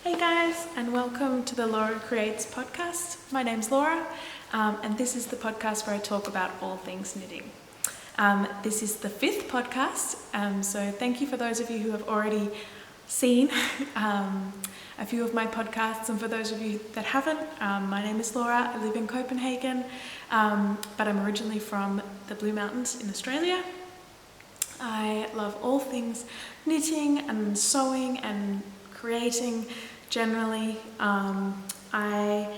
Hey guys, and welcome to the Laura Cre8s podcast. My name's Laura, and this is the podcast where I talk about all things knitting. This is the 5th podcast, so thank you for those of you who have already seen a few of my podcasts, and for those of you that haven't, my name is Laura. I live in Copenhagen, but I'm originally from the Blue Mountains in Australia. I love all things knitting and sewing and creating generally. I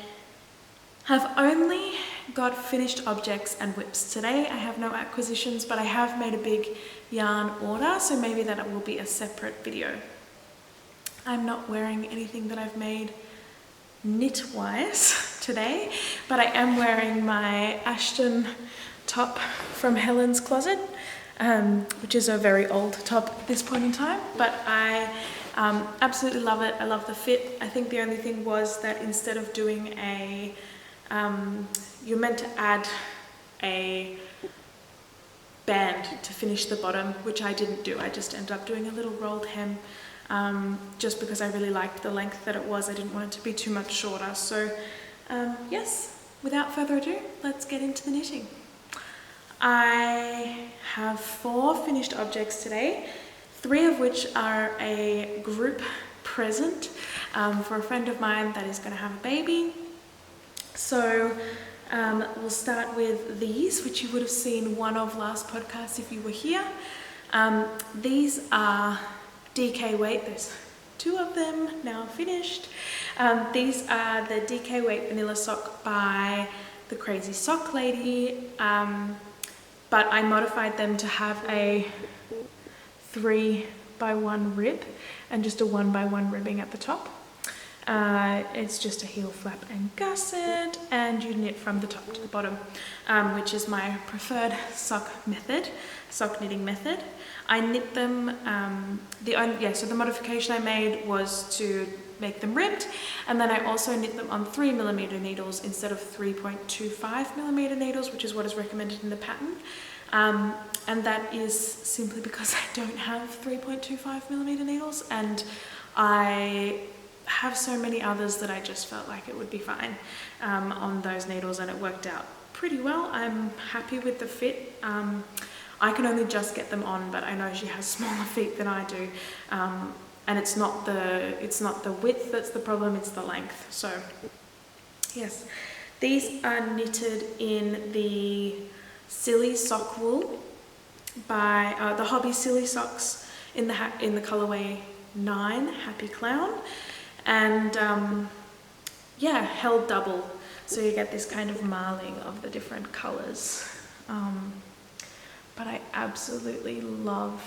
have only got finished objects and whips today. I have no acquisitions, but I have made a big yarn order, so maybe that will be a separate video. I'm not wearing anything that I've made knit-wise today, but I am wearing my Ashton top from Helen's Closet, which is a very old top at this point in time, but I absolutely love it. I love the fit. I think the only thing was that instead of doing you're meant to add a band to finish the bottom, which I didn't do. I just ended up doing a little rolled hem, just because I really liked the length that it was. I didn't want it to be too much shorter. So yes, without further ado, let's get into the knitting. I have 4 finished objects today, 3 of which are a group present for a friend of mine that is going to have a baby. So we'll start with these, which you would have seen one of last podcast if you were here. These are DK weight. There's 2 of them now finished. These are the DK weight vanilla sock by the Crazy Sock Lady, but I modified them to have a 3x1 rib and just a 1x1 ribbing at the top. It's just a heel flap and gusset, and you knit from the top to the bottom, which is my preferred sock knitting method. I knit them, so the modification I made was to make them ribbed, and then I also knit them on 3mm needles instead of 3.25mm needles, which is what is recommended in the pattern. And that is simply because I don't have 3.25mm needles, and I have so many others that I just felt like it would be fine on those needles, and it worked out pretty well. I'm happy with the fit. I can only just get them on, but I know she has smaller feet than I do, and it's not the width that's the problem, it's the length. So yes, these are knitted in the Silly Sock Wool by the Hobbii Silly Socks in the colorway 9 Happy Clown, and held double, so you get this kind of marling of the different colors. But I absolutely love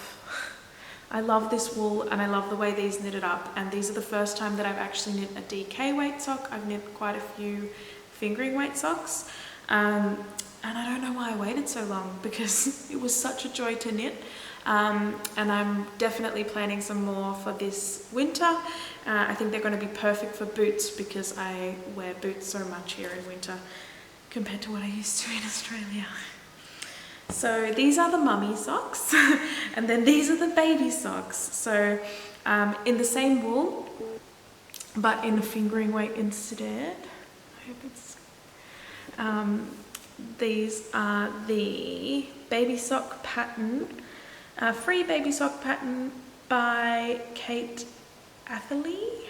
this wool, and I love the way these knitted up, and these are the first time that I've actually knit a DK weight sock. I've knit quite a few fingering weight socks, and I don't know why I waited so long, because it was such a joy to knit. And I'm definitely planning some more for this winter. I think they're going to be perfect for boots, because I wear boots so much here in winter compared to what I used to in Australia. So these are the mummy socks, and then these are the baby socks. So in the same wool, but in fingering weight instead. I hope it's... these are the baby sock pattern, free baby sock pattern by Kate Atherley.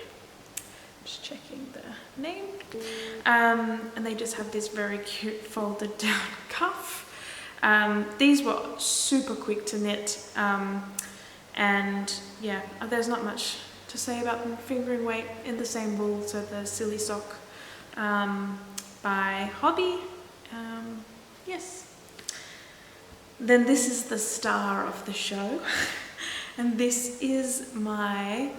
Just checking the name. And they just have this very cute folded down cuff. These were super quick to knit, and yeah, there's not much to say about them. Fingering weight in the same wool, so the Silly Sock by Hobbii. Yes. Then this is the star of the show, and this is my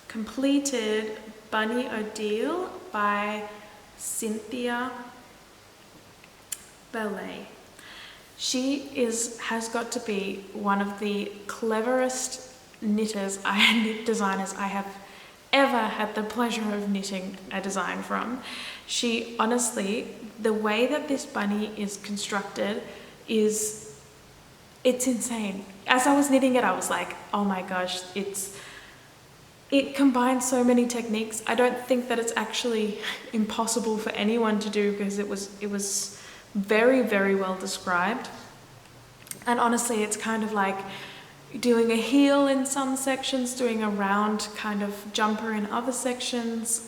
completed Bunny O'Deal by Cinthia Ballet. She has got to be one of the cleverest knitters knit designers I have ever had the pleasure of knitting a design from. She honestly, the way that this bunny is constructed it's insane. As I was knitting it, I was like, oh my gosh, it combines so many techniques. I don't think that it's actually impossible for anyone to do, because it was very, very well described. And honestly, it's kind of like doing a heel in some sections, doing a round kind of jumper in other sections,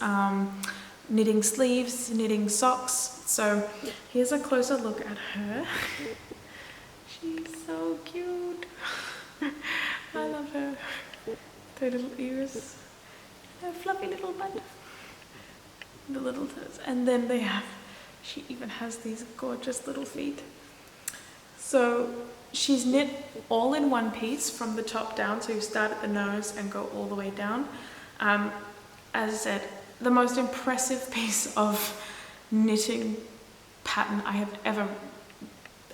knitting sleeves, knitting socks. So here's a closer look at her. She's so cute. I love her. Her little ears, her fluffy little butt, the little toes, and then she even has these gorgeous little feet. So she's knit all in one piece from the top down, so you start at the nose and go all the way down. As I said, the most impressive piece of knitting pattern I have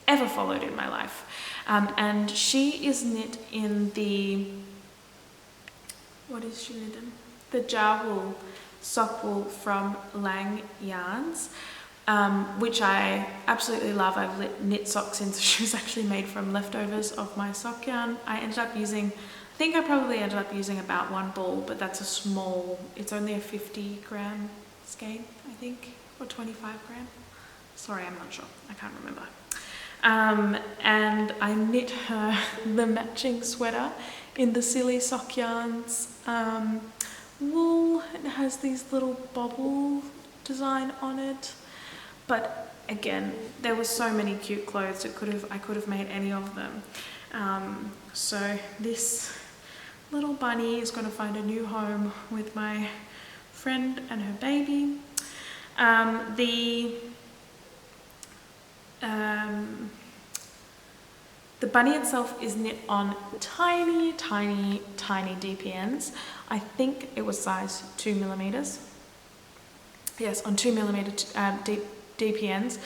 ever followed in my life. And she is knit in the, what is she knit in? The Jawool sock wool from Lang Yarns, which I absolutely love. I've knit socks since she was actually made from leftovers of my sock yarn. I think I probably ended up using about 1 ball, but that's a small, it's only a 50 gram skein, I think, or 25 gram. Sorry, I'm not sure, I can't remember. And I knit her the matching sweater in the Silly Sock Yarns wool. It has these little bobble design on it. But again, there were so many cute clothes, I could have made any of them. So this little bunny is going to find a new home with my friend and her baby. The bunny itself is knit on tiny, tiny, tiny DPNs. I think it was size 2 millimeters. Yes, on 2 millimeter DPNs,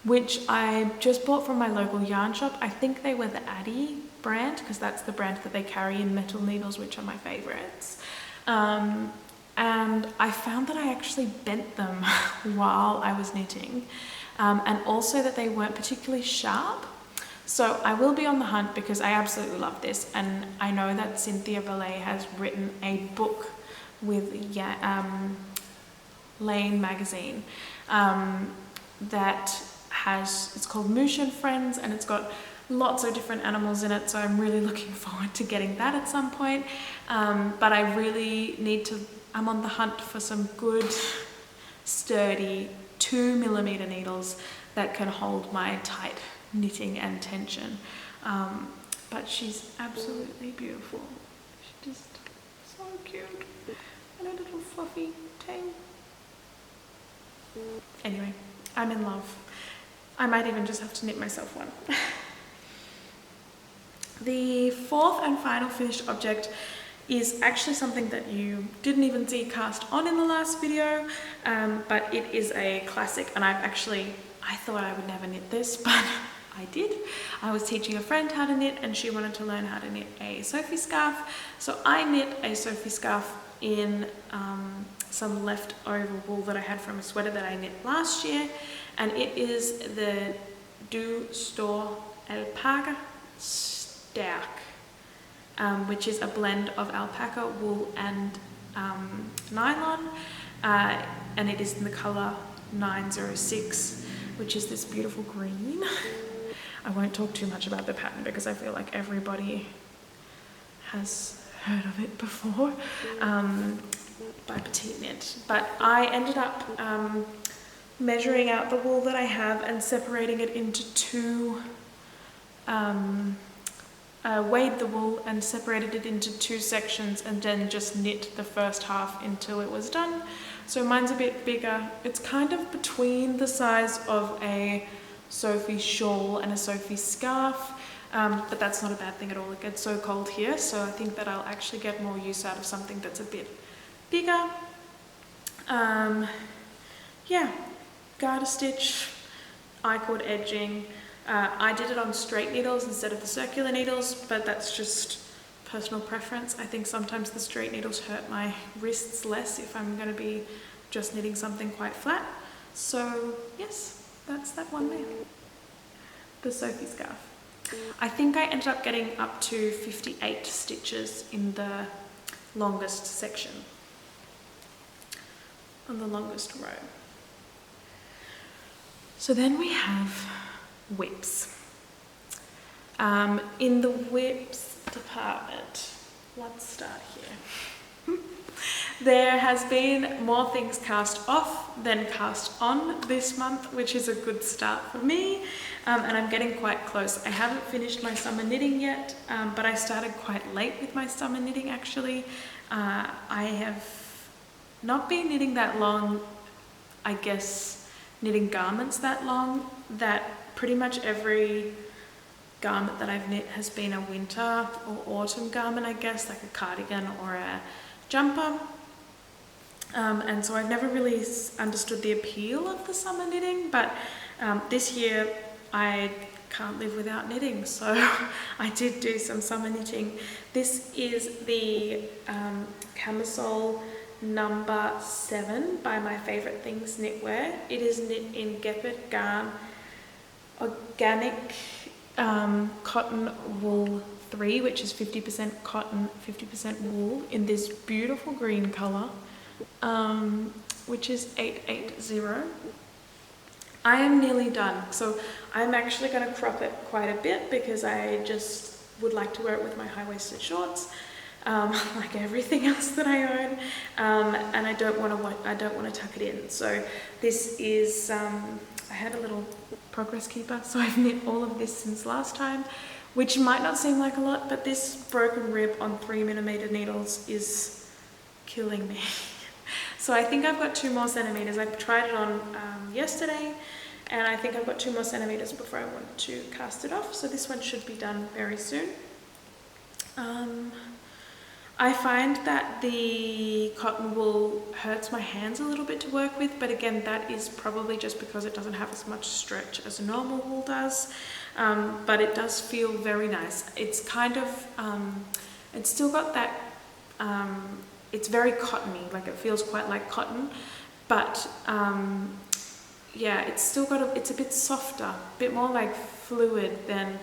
which I just bought from my local yarn shop. I think they were the Addy brand, because that's the brand that they carry in metal needles, which are my favorites. And I found that I actually bent them while I was knitting, and also that they weren't particularly sharp. So I will be on the hunt, because I absolutely love this, and I know that Cinthia Ballet has written a book with Lane magazine that it's called Moosh and Friends, and it's got lots of different animals in it, so I'm really looking forward to getting that at some point. But I really I'm on the hunt for some good, sturdy 2 millimeter needles that can hold my tight knitting and tension. But she's absolutely beautiful. She's just so cute. And a little fluffy tail. Anyway, I'm in love. I might even just have to knit myself one. The fourth and final finished object is actually something that you didn't even see cast on in the last video, but it is a classic, and I thought I would never knit this, but I did. I was teaching a friend how to knit, and she wanted to learn how to knit a Sophie scarf, so I knit a Sophie scarf in some leftover wool that I had from a sweater that I knit last year, and it is the Du Store Alpaca Sterk, which is a blend of alpaca, wool and nylon, and it is in the colour 906, which is this beautiful green. I won't talk too much about the pattern because I feel like everybody has heard of it before, by Petite Knit. But I ended up measuring out the wool that I have and separating it into two, weighed the wool and separated it into 2 sections, and then just knit the first half until it was done. So mine's a bit bigger. It's kind of between the size of a Sophie shawl and a Sophie scarf, but that's not a bad thing at all. It gets so cold here, so I think that I'll actually get more use out of something that's a bit bigger. Yeah, garter stitch, I-cord edging. I did it on straight needles instead of the circular needles, but that's just personal preference. I think sometimes the straight needles hurt my wrists less if I'm going to be just knitting something quite flat. So yes, that's that one there, the Sophie scarf. I think I ended up getting up to 58 stitches in the longest section, on the longest row. So then we have whips. In the whips department, let's start here. There has been more things cast off than cast on this month, which is a good start for me, and I'm getting quite close. I haven't finished my summer knitting yet, but I started quite late with my summer knitting actually. I have not been knitting that long, I guess, knitting garments that long, that pretty much every garment that I've knit has been a winter or autumn garment, I guess, like a cardigan or a jumper. And so I've never really understood the appeal of the summer knitting, but this year I can't live without knitting, so I did do some summer knitting. This is the camisole number 7 by My Favourite Things Knitwear. It is knit in Gepard Garn Organic Cotton Wool 3, which is 50% cotton, 50% wool, in this beautiful green colour, which is 880. I am nearly done, so I'm actually going to crop it quite a bit because I just would like to wear it with my high-waisted shorts, like everything else that I own, and I don't want to tuck it in. So this is I had a little progress keeper, so I've knit all of this since last time, which might not seem like a lot, but this broken rib on 3mm needles is killing me. So I think I've got 2 more centimeters. I tried it on yesterday, and I think I've got 2 more centimeters before I want to cast it off. So this one should be done very soon. I find that the cotton wool hurts my hands a little bit to work with, but again, that is probably just because it doesn't have as much stretch as a normal wool does. But it does feel very nice. It's kind of, it's still got that, it's very cottony, like it feels quite like cotton, but yeah, it's still got it's a bit softer, a bit more like fluid than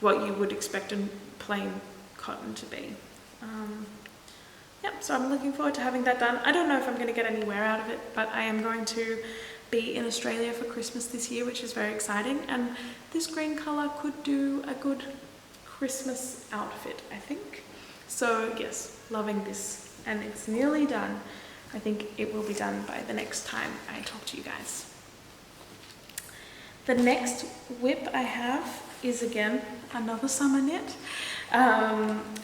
what you would expect a plain cotton to be. Yep, so I'm looking forward to having that done. I don't know if I'm going to get any wear out of it, but I am going to be in Australia for Christmas this year, which is very exciting, and this green colour could do a good Christmas outfit, I think. So yes, loving this, and it's nearly done. I think it will be done by the next time I talk to you guys. The next whip I have is again another summer knit,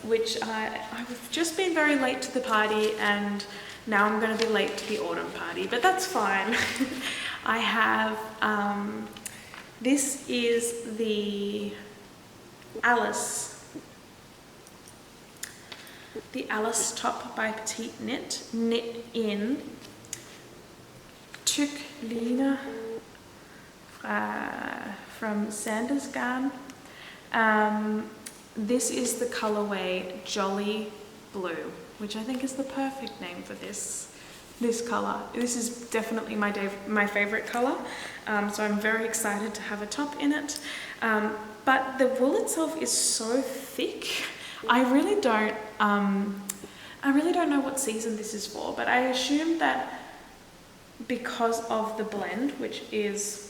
which I've just been very late to the party, and now I'm going to be late to the autumn party, but that's fine. I have, this is the Alice top by Petite Knit, knit in Tuklina from Sanders Garn. This is the colorway Jolly Blue, which I think is the perfect name for this color. This is definitely my favorite color, so I'm very excited to have a top in it. But the wool itself is so thick. I really don't know what season this is for, but I assume that because of the blend, which is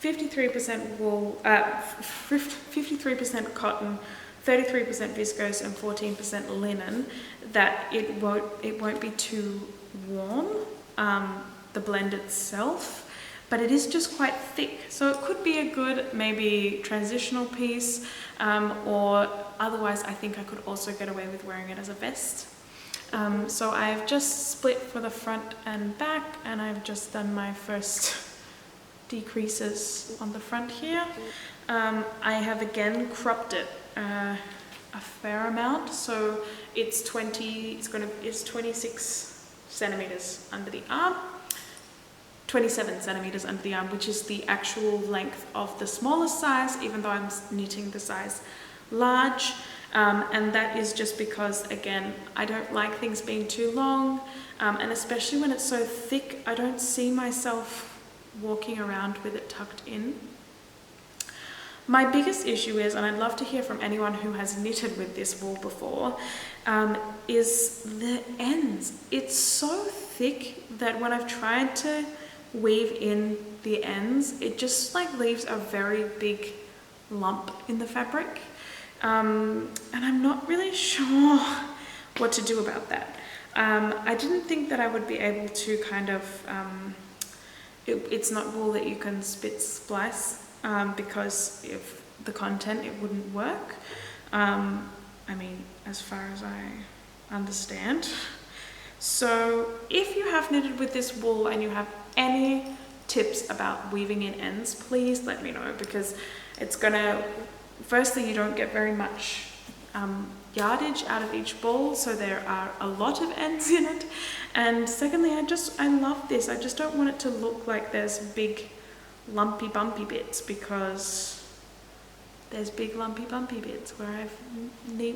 53% wool, 53% cotton, 33% viscose, and 14% linen, that it won't be too warm, the blend itself, but it is just quite thick. So it could be a good maybe transitional piece, or otherwise I think I could also get away with wearing it as a vest. So I've just split for the front and back, and I've just done my first decreases on the front here. I have again cropped it a fair amount, so it's 26 centimeters under the arm, 27 centimeters under the arm, which is the actual length of the smallest size, even though I'm knitting the size large, and that is just because, again, I don't like things being too long, and especially when it's so thick, I don't see myself walking around with it tucked in. My biggest issue is, and I'd love to hear from anyone who has knitted with this wool before, is the ends. It's so thick that when I've tried to weave in the ends, it just like leaves a very big lump in the fabric. And I'm not really sure what to do about that. I didn't think that I would be able to kind of, it's not wool that you can spit splice, because if the content, it wouldn't work. I mean, as far as I understand. So if you have knitted with this wool and you have any tips about weaving in ends, please let me know, because it's gonna, firstly, you don't get very much yardage out of each ball, so there are a lot of ends in it. And secondly, I love this. I just don't want it to look like there's big lumpy bumpy bits, because there's big lumpy bumpy bits where I've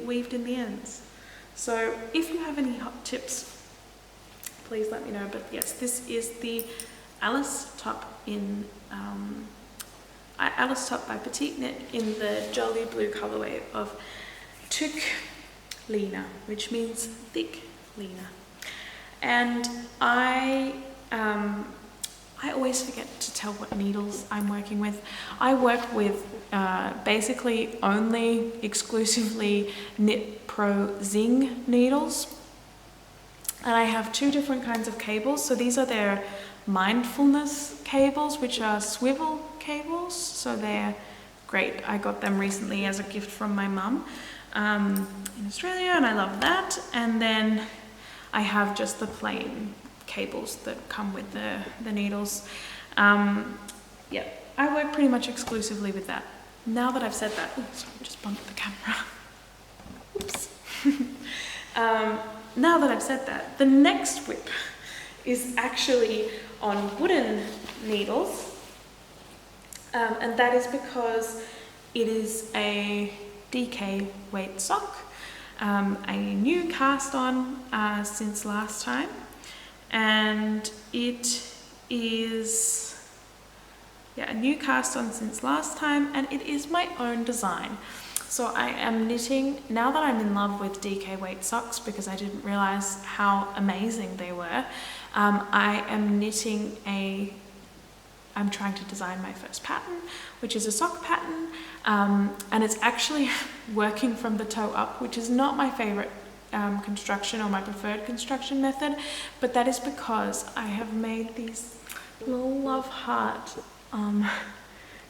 weaved in the ends. So if you have any hot tips, please let me know. But yes, this is the Alice top in Alice top by Petite Knit in the jolly blue colorway of Tuk Lena, which means thick Lena. And I always forget to tell what needles I'm working with. I work with basically only exclusively Knit Pro Zing needles. And I have two different kinds of cables. So these are their mindfulness cables, which are swivel cables. So they're great. I got them recently as a gift from my mum in Australia, and I love that. And then I have just the plain cables that come with the needles. Yeah, I work pretty much exclusively with that. Now that I've said that, oh, sorry, I just bumped the camera. Oops. Now that I've said that, the next whip is actually on wooden needles, and that is because it is a DK weight sock, a new cast on since last time, and it is a new cast on since last time, and it is my own design. So I am knitting, now that I'm in love with DK weight socks because I didn't realize how amazing they were, I am knitting I'm trying to design my first pattern, which is a sock pattern, and it's actually working from the toe up, which is not my favorite construction or my preferred construction method, but that is because I have made these little love heart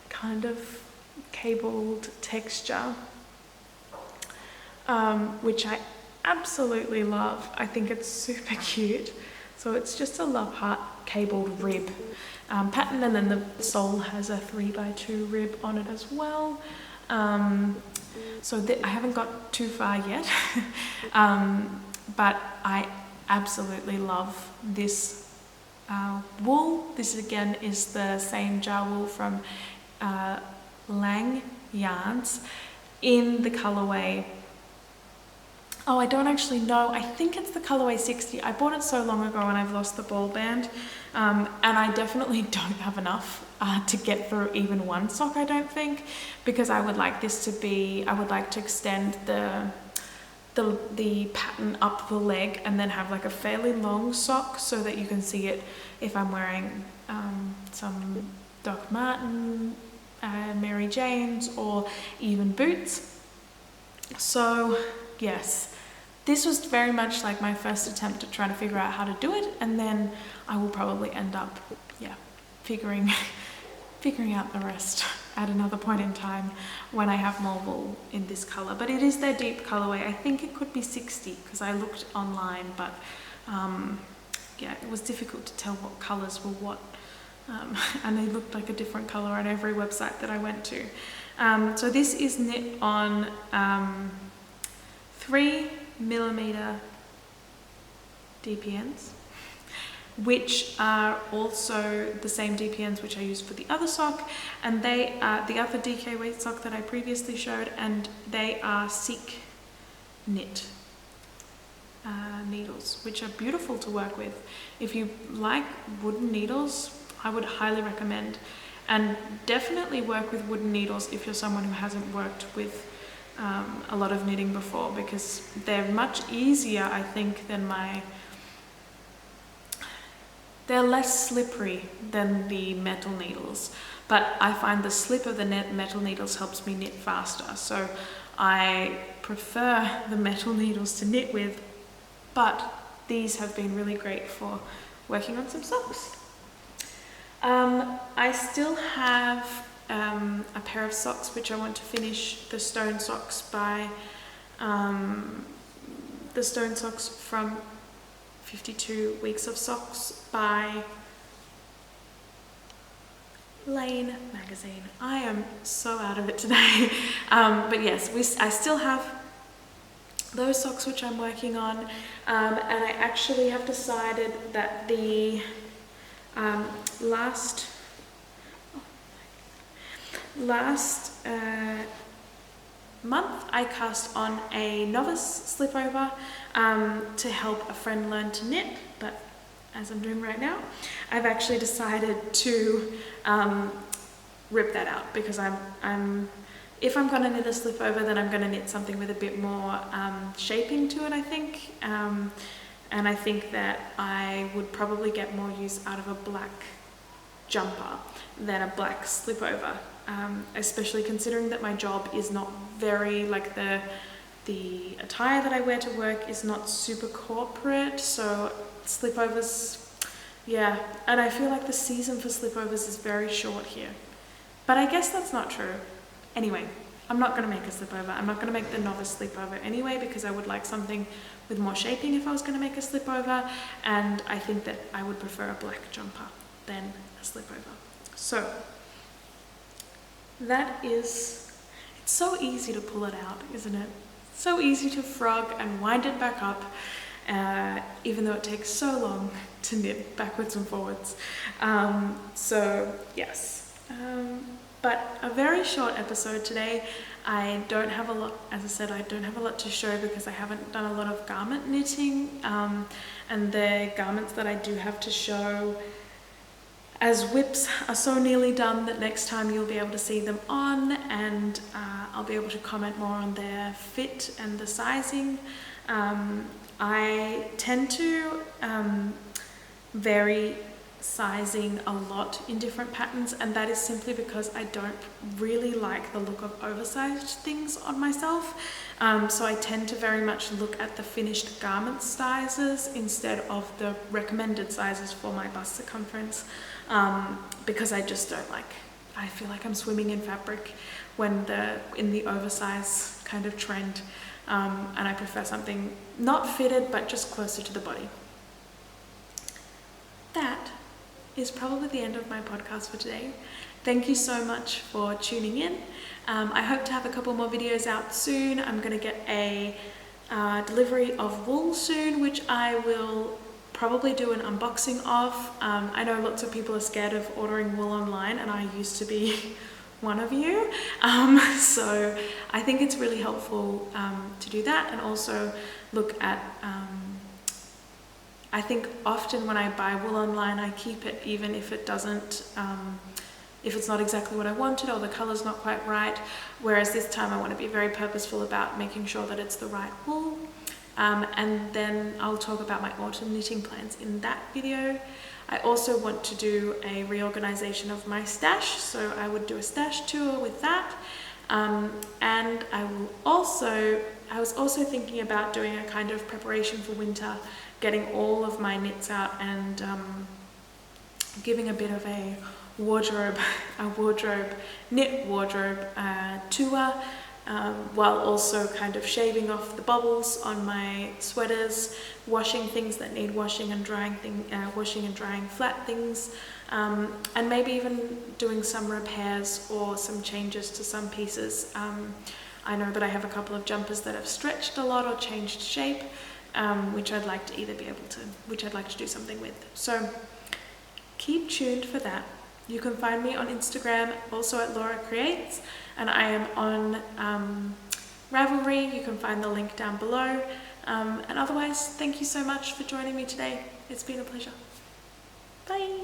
kind of cabled texture, which I absolutely love. I think it's super cute. So it's just a love heart cabled rib pattern, and then the sole has a 3x2 rib on it as well. So I haven't got too far yet, but I absolutely love this wool. This again is the same Jawool from Lang Yarns in the colorway, oh, I don't actually know, I think it's the colorway 60. I bought it so long ago and I've lost the ball band, and I definitely don't have enough to get through even one sock, I don't think, because I would like this to be, I would like to extend the pattern up the leg and then have like a fairly long sock so that you can see it if I'm wearing some Doc Marten, Mary Janes, or even boots. So yes, this was very much like my first attempt at trying to figure out how to do it, and then I will probably end up figuring out the rest at another point in time when I have more wool in this color. But it is their deep colorway. I think it could be 60 because I looked online, but it was difficult to tell what colors were what, and they looked like a different color on every website that I went to. So this is knit on 3mm DPNs, which are also the same DPNs which I used for the other sock, and they are the other DK weight sock that I previously showed, and they are Sikh knit needles, which are beautiful to work with. If you like wooden needles, I would highly recommend. and definitely work with wooden needles if you're someone who hasn't worked with a lot of knitting before, because they're much easier, I think, than they're less slippery than the metal needles, but I find the slip of the metal needles helps me knit faster, so I prefer the metal needles to knit with, but these have been really great for working on some socks. I still have a pair of socks which I want to finish, the stone socks from 52 Weeks of Socks by Lane magazine. I am so out of it today. But yes, I still have those socks which I'm working on, and I actually have decided that the last month I cast on a novice slipover to help a friend learn to knit, but as I'm doing right now, I've actually decided to rip that out, because if I'm going to knit a slipover, then I'm going to knit something with a bit more shaping to it, I think. And I think that I would probably get more use out of a black jumper than a black slipover, especially considering that my job is not very, like the attire that I wear to work is not super corporate, so slipovers, yeah, and I feel like the season for slipovers is very short here. But I guess that's not true. Anyway, I'm not going to make a slipover. I'm not going to make the novice slipover anyway, because I would like something with more shaping if I was going to make a slipover, and I think that I would prefer a black jumper than a slipover. So that is, it's so easy to pull it out, isn't it? So easy to frog and wind it back up, even though it takes so long to knit backwards and forwards. So yes, but a very short episode today. I don't have a lot, as I said, I don't have a lot to show because I haven't done a lot of garment knitting, and the garments that I do have to show as whips are so nearly done that next time you'll be able to see them on, and I'll be able to comment more on their fit and the sizing. I tend to vary sizing a lot in different patterns, and that is simply because I don't really like the look of oversized things on myself. So I tend to very much look at the finished garment sizes instead of the recommended sizes for my bust circumference, because I just don't like, I feel like I'm swimming in fabric when in the oversize kind of trend, and I prefer something not fitted but just closer to the body. That is probably the end of my podcast for today. Thank you so much for tuning in. I hope to have a couple more videos out soon. I'm going to get a delivery of wool soon, which I will probably do an unboxing of. I know lots of people are scared of ordering wool online, and I used to be one of you. So I think it's really helpful to do that, and also look at I think often when I buy wool online, I keep it even if it doesn't, if it's not exactly what I wanted or the color's not quite right. Whereas this time I want to be very purposeful about making sure that it's the right wool. And then I'll talk about my autumn knitting plans in that video. I also want to do a reorganization of my stash, so I would do a stash tour with that. And I was also thinking about doing a kind of preparation for winter, getting all of my knits out and giving a bit of a knit wardrobe tour, while also kind of shaving off the bubbles on my sweaters, washing things that need washing and drying flat things, and maybe even doing some repairs or some changes to some pieces. I know that I have a couple of jumpers that have stretched a lot or changed shape, which I'd like to do something with. So keep tuned for that. You can find me on Instagram, also at Cre8s, and I am on Ravelry. You can find the link down below. And otherwise, thank you so much for joining me today. It's been a pleasure. Bye.